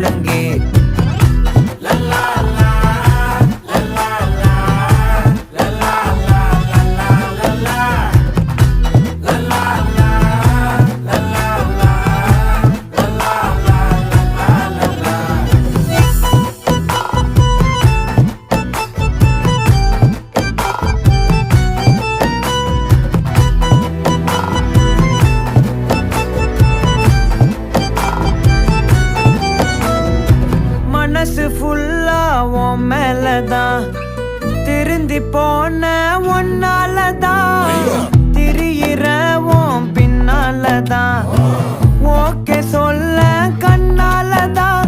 முழங்கே மனசு ஃபுல்லா உன் மேலதான் திருந்தி போன ஒன்னாலதான் திரியிற உன் பின்னாலதான் ஓகே சொல்ல கண்ணாலதான்